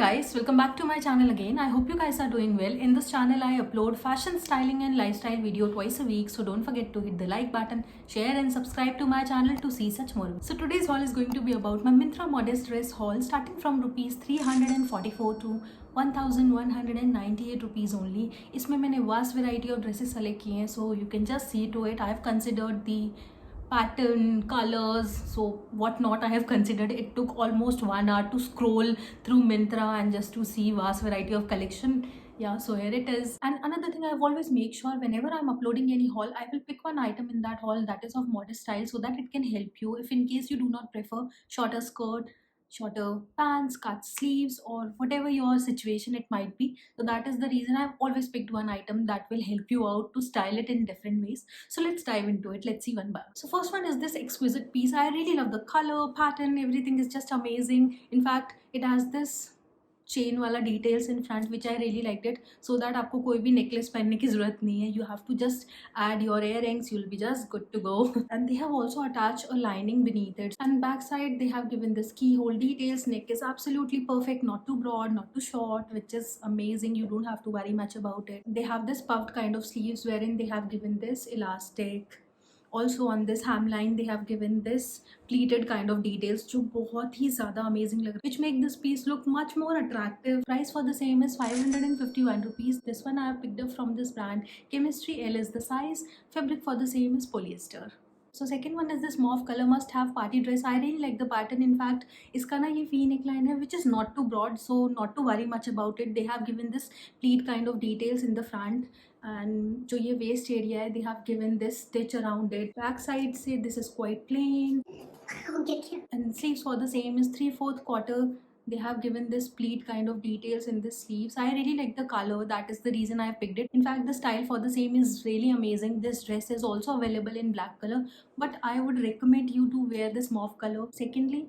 guys, welcome back to my channel again. I hope you guys are doing well. In this channel I upload fashion, styling and lifestyle video twice a week, so don't forget to hit the like button, share and subscribe to my channel to see such more. So today's haul is going to be about my Myntra modest dress haul starting from rupees 344 to 1198 rupees only. इसमें मैंने vast variety of dresses select किए हैं, so you can just see to it. I have considered the pattern, colors, so whatnot. I have considered. It took almost 1 hour to scroll through Myntra and just to see vast variety of collection. Yeah, so here it is. And another thing, I've always make sure whenever I'm uploading any haul, I will pick one item in that haul that is of modest style so that it can help you if in case you do not prefer shorter skirt, shorter pants, cut sleeves, or whatever your situation it might be. So that is the reason I've always picked one item that will help you out to style it in different ways. So let's dive into it. Let's see one by one. So first one is this exquisite piece. I really love the color, pattern, everything is just amazing. In fact, it has this chain वाला details in front which I really like it, so that आपको कोई भी necklace पहनने की जरूरत नहीं है. You have to just add your earrings, you'll be just good to go. And they have also attached a lining beneath it, and back side they have given this keyhole details. Neck is absolutely perfect, not too broad, not too short, which is amazing. You don't have to worry much about it. They have this puffed kind of sleeves wherein they have given this elastic. Also on this hemline they have given this pleated kind of details जो बहुत ही ज़्यादा amazing लग रहा है, which make this piece look much more attractive. Price for the same is 551 rupees. This one I have picked up from this brand. Chemistry L is the size. Fabric for the same is polyester. So second one is this mauve color, must have party dress. I really like the pattern. In fact, इसका ना ये V neckline है which is not too broad, so not to worry much about it. They have given this pleat kind of details in the front, and जो ये waist area है they have given this stitch around it. Back side से this is quite plain. And sleeves for the same is 3/4 quarter. They have given this pleat kind of details in the sleeves. I really like the color, that is the reason I have picked it. In fact, the style for the same is really amazing. This dress is also available in black color, but I would recommend you to wear this mauve color. Secondly,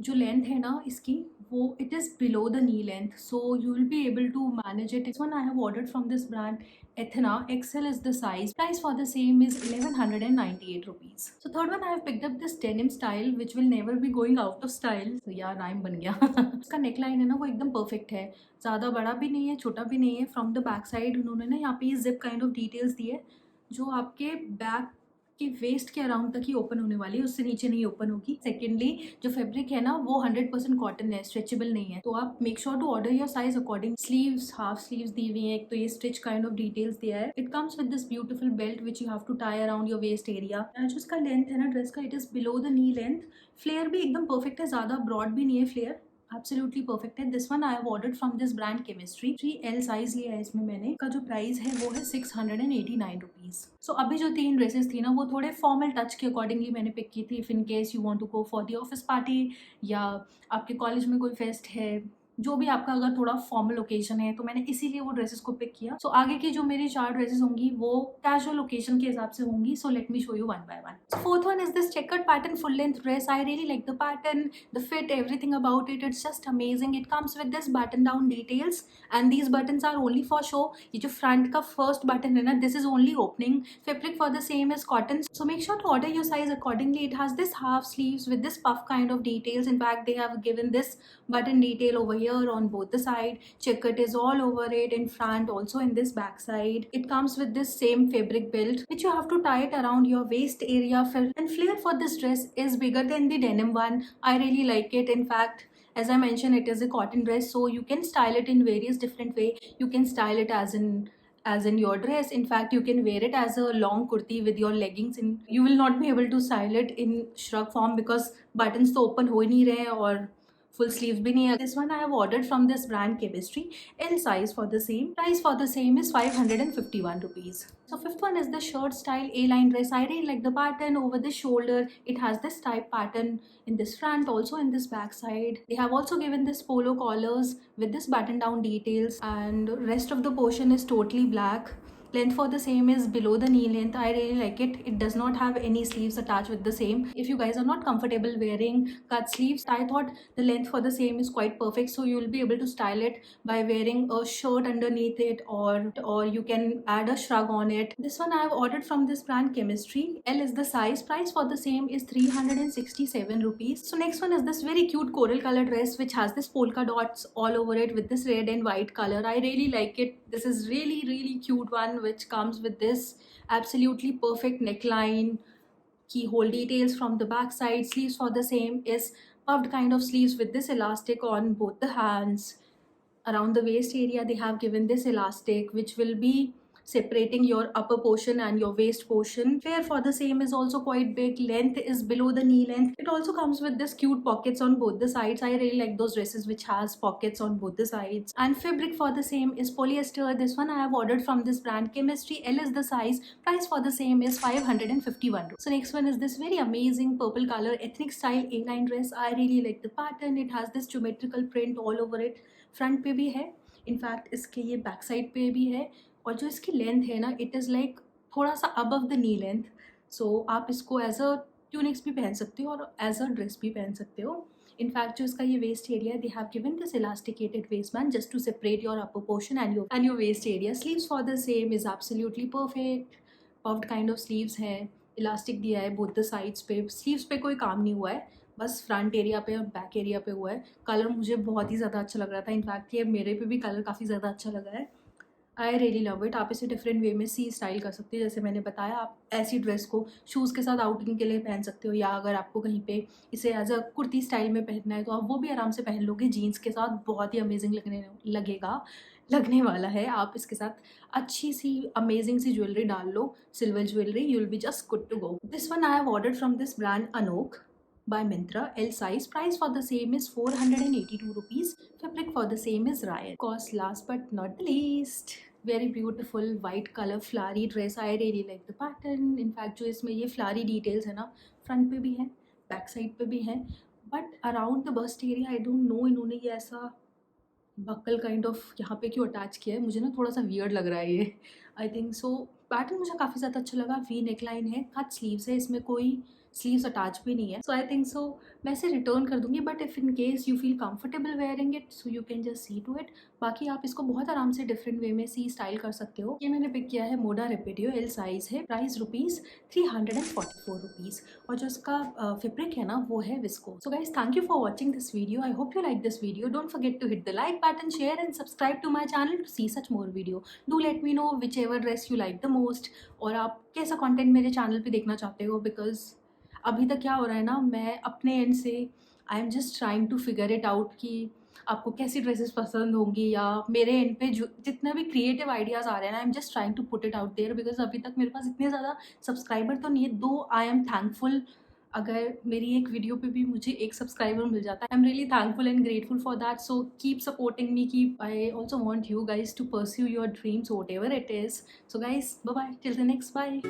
जो length है ना इसकी वो it is below the knee length, so you will be able to manage it. This one I have ordered from this brand Ethna. XL is the size. Price for the same is 1198 rupees. So third one I have picked up this denim style which will never be going out of style. So यार rhyme बन गया. इसका neckline है ना वो एकदम perfect है, ज़्यादा बड़ा भी नहीं है छोटा भी नहीं है. फ्रॉम द बैक साइड उन्होंने ना यहाँ पे जिप काइंड ऑफ डिटेल्स दी है जो आपके बैक कि वेस्ट के अराउंड तक ही ओपन होने वाली है, उससे नीचे नहीं ओपन होगी. सेकेंडली जो फैब्रिक है ना वो 100% कॉटन है, स्ट्रेचेबल नहीं है, तो आप make sure to order your size according. Sleeves half sleeves दी हुई है, एक तो ये स्टिच काइंड ऑफ डिटेल्स दिया है. It comes with this beautiful belt which you have to tie around your waist area. जो इसका लेंथ है ना ड्रेस का, it is below the knee length. Flare भी एकदम परफेक्ट है, ज़्यादा ब्रॉड भी नहीं है फ्लेयर, एब्सोल्युटली परफेक्ट है. This one I have ordered from this brand Chemistry. 3L size लिया है इसमें मैंने. का जो प्राइस है वो है 689 रुपीज़. सो अभी जो 3 ड्रेसेस थी ना वो थोड़े फॉर्मल टच के अकॉर्डिंगली मैंने पिक की थी. If in case you want to go for the office party या आपके कॉलेज में कोई फेस्ट है, जो भी आपका अगर थोड़ा फॉर्मल ओकेजन है, तो मैंने इसीलिए वो ड्रेसेस को पिक किया. सो आगे की जो मेरी 4 ड्रेसेस होंगी वो कैजुअल ओकेजन के हिसाब से होंगी. So let me show you one by one. So fourth one is this checkered pattern full length dress. I really like the pattern, the fit, everything about it. It's just amazing. It comes with this button down details and these buttons are only for show. ये जो front का first button है ना, this is only opening. Fabric for the same is cotton. So make sure to order your size accordingly. It has this half sleeves with this puff kind of details. In fact, they have given this button detail over here on both the side. Checkered is all over it in front, also in this back side. It comes with this same fabric belt which you have to tie it around your waist area. And flare for this dress is bigger than the denim one. I really like it. In fact, as I mentioned, it is a cotton dress, so you can style it in various different way. You can style it as in your dress. In fact, you can wear it as a long kurti with your leggings, and you will not be able to style it in shrug form because buttons तो open हो ही नहीं रहे और full sleeves भी नहीं है. This one I have ordered from this brand Chemistry. L size for the same. Price for the same is 551 rupees. So fifth one is the shirt style A-line dress. I really like the pattern over the shoulder. It has this type pattern in this front, also in this back side. They have also given this polo collars with this button down details, and rest of the portion is totally black. Length for the same is below the knee length. I really like it. It does not have any sleeves attached with the same. If you guys are not comfortable wearing cut sleeves, I thought the length for the same is quite perfect, so you will be able to style it by wearing a shirt underneath it, or you can add a shrug on it. This one I have ordered from this brand Chemistry. L is the size. Price for the same is 367 rupees. So next one is this very cute coral color dress which has this polka dots all over it with this red and white color. I really like it. This is really cute one which comes with this absolutely perfect neckline, keyhole details from the back side. Sleeves for the same is puffed kind of sleeves with this elastic on both the hands. Around the waist area they have given this elastic which will be separating your upper portion and your waist portion. Flare for the same is also quite big. Length is below the knee length. It also comes with this cute pockets on both the sides. I really like those dresses which has pockets on both the sides. And fabric for the same is polyester. This one I have ordered from this brand Chemistry. L is the size. Price for the same is 551 rupees. So next one is this very amazing purple color ethnic style A-line dress. I really like the pattern. It has this geometrical print all over it. Front पे भी है, in fact इसके ये back side पे भी है, और जो इसकी लेंथ है ना इट इज़ लाइक थोड़ा सा अबव द नी लेंथ. सो आप इसको एज अ ट्यूनिक्स भी पहन सकते हो और एज अ ड्रेस भी पहन सकते हो. इनफैक्ट जो इसका ये वेस्ट एरिया है, they have given this elasticated waist band just to separate your upper portion and your waist area. Sleeves for the same is absolutely perfect. Puffed kind of sleeves हैं, elastic दिया है both the sides पे. Sleeves पे कोई काम नहीं हुआ है, बस फ्रंट एरिया पे और बैक एरिया पे हुआ है. कलर मुझे बहुत ही ज़्यादा अच्छा लग रहा था. इनफैक्ट ये मेरे पे भी कलर काफ़ी ज़्यादा अच्छा लगा है. I really love it. आप इसे डिफरेंट वे में सी स्टाइल कर सकते हो. जैसे मैंने बताया, आप ऐसी ड्रेस को शूज़ के साथ आउटिंग के लिए पहन सकते हो, या अगर आपको कहीं पे इसे एज अ कुर्ती स्टाइल में पहनना है तो आप वो भी आराम से पहन लोगे. जीन्स के साथ बहुत ही अमेजिंग लगने वाला है. आप इसके साथ अच्छी सी अमेजिंग सी ज्वेलरी डाल लो, silver jewellery, you will be just good to go. This one I have ordered from this brand Anouk by Myntra. L size. Price for the same is 482 rupees. Fabric for the same is Ryan. Cost last but not the least. Very beautiful white color flowery dress. I really like the pattern. In fact जो इसमें ये flowery details है ना, front पे भी है, back side पे भी है, but around the bast area I don't know इन्होंने ये ऐसा बक्कल काइंड ऑफ यहाँ पे क्यों अटैच किया है. मुझे ना थोड़ा सा वियर्ड लग रहा है ये. आई थिंक सो पैटर्न मुझे काफ़ी ज़्यादा अच्छा लगा. वी नेकलाइन है, कट स्लीव्स है, इसमें कोई स्लीव्स अटैच भी नहीं है. सो आई थिंक सो मैं इसे रिटर्न कर दूंगी, but if in case you feel comfortable wearing it so you can just see to it. बाकी आप इसको बहुत आराम से डिफरेंट वे में सी स्टाइल कर सकते हो. ये मैंने पिक किया है मोडा रेपिडियो. एल साइज है. Price rupees 344 rupees. और जो इसका फैब्रिक है ना वो है viscose. So guys thank you for watching this video. I hope you like this video. Don't forget to hit the like button, share and subscribe to my channel to see such more video. Do let me know whichever dress you like the most, और आप कैसा content मेरे channel पे देखना चाहते हो. Because अभी तक क्या हो रहा है ना, मैं अपने एंड से I am just trying to figure it out कि आपको कैसी ड्रेसेस पसंद होंगी, या मेरे एंड पे जो जितना भी क्रिएटिव आइडियाज़ आ रहे हैं ना, I am just trying to put it out there. Because अभी तक मेरे पास इतने ज़्यादा सब्सक्राइबर तो नहीं है, दो आई एम थैंकफुल. अगर मेरी एक वीडियो पे भी मुझे एक सब्सक्राइबर मिल जाता है, I am really thankful and grateful for that. So keep supporting me. Keep I also want you guys to pursue your dreams whatever it is. So guys bye bye till the next. Bye.